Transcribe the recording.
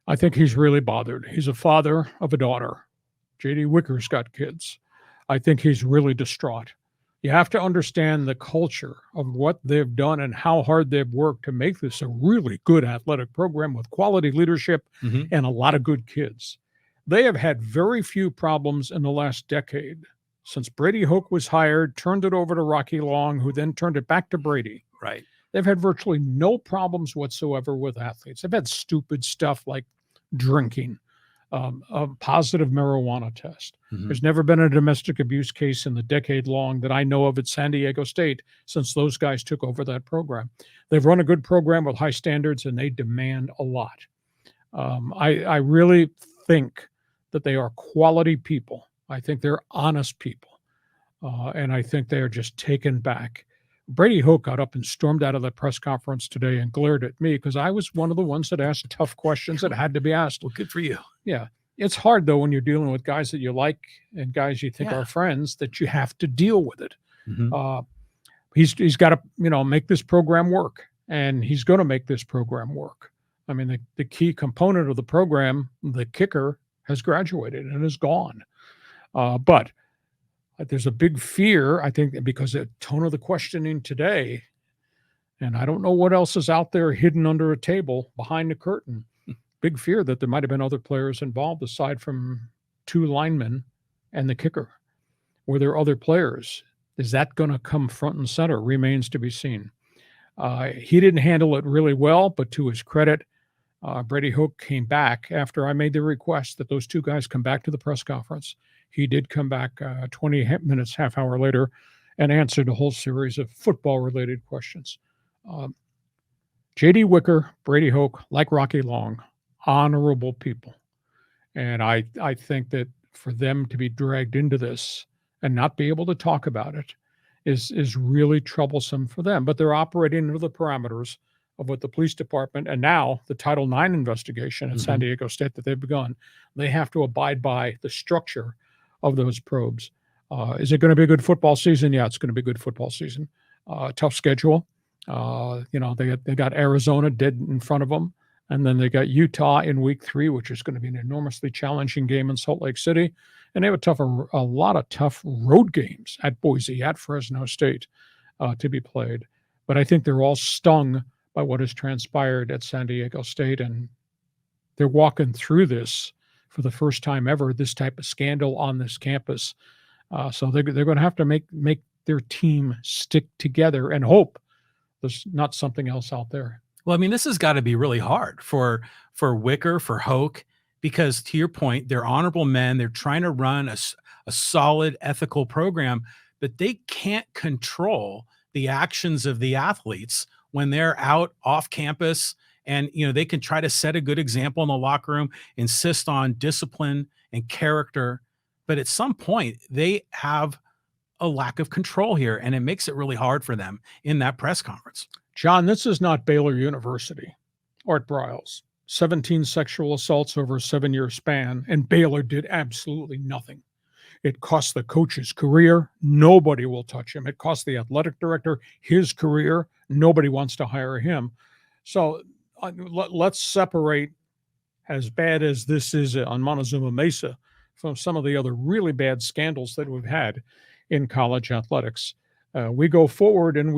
I think he's really bothered. He's a father of a daughter. J.D. Wicker's got kids. I think he's really distraught. You have to understand the culture of what they've done and how hard they've worked to make this a really good athletic program with quality leadership Mm-hmm. and a lot of good kids. They have had very few problems in the last decade. Since Brady Hoke was hired, turned it over to Rocky Long, who then turned it back to Brady. Right. They've had virtually no problems whatsoever with athletes. They've had stupid stuff like drinking, a positive marijuana test. Mm-hmm. There's never been a domestic abuse case in the decade long that I know of at San Diego State since those guys took over that program. They've run a good program with high standards, and they demand a lot. I really think that they are quality people. I think they're honest people. And I think they are just taken back. Brady Hoke got up and stormed out of the press conference today and glared at me because I was one of the ones that asked tough questions that had to be asked. Well, good for you. Yeah. It's hard, though, when you're dealing with guys that you like and guys you think are friends, that you have to deal with it. Mm-hmm. He's got to, make this program work, and he's going to make this program work. I mean, the key component of the program, the kicker, has graduated and is gone. But there's a big fear, I think, because the tone of the questioning today, and I don't know what else is out there hidden under a table behind the curtain. Big fear that there might have been other players involved aside from two linemen and the kicker. Were there other players? Is that going to come front and center? Remains to be seen. He didn't handle it really well, but to his credit, Brady Hoke came back after I made the request that those two guys come back to the press conference. He did come back 20 minutes, half hour later, and answered a whole series of football-related questions. J.D. Wicker, Brady Hoke, like Rocky Long, honorable people. And I think that for them to be dragged into this and not be able to talk about it is really troublesome for them. But they're operating under the parameters of what the police department and now the Title IX investigation at San Diego State that they've begun, they have to abide by the structure of those probes. Is it going to be a good football season? Yeah, it's going to be a good football season. Tough schedule. They got Arizona dead in front of them. And then they got Utah in week 3, which is going to be an enormously challenging game in Salt Lake City. And they have a lot of tough road games at Boise, at Fresno State to be played. But I think they're all stung by what has transpired at San Diego State. And they're walking through this for the first time ever, this type of scandal on this campus. So they're going to have to make their team stick together and hope there's not something else out there. Well, I mean, this has got to be really hard for Wicker, for Hoke, because to your point, they're honorable men. They're trying to run a solid, ethical program, but they can't control the actions of the athletes when they're out off campus. And, they can try to set a good example in the locker room, insist on discipline and character. But at some point, they have a lack of control here, and it makes it really hard for them in that press conference. John, this is not Baylor University. Art Briles, 17 sexual assaults over a 7-year span, and Baylor did absolutely nothing. It cost the coach's career. Nobody will touch him. It cost the athletic director his career. Nobody wants to hire him. So let's separate, as bad as this is on Montezuma Mesa, from some of the other really bad scandals that we've had in college athletics. We go forward and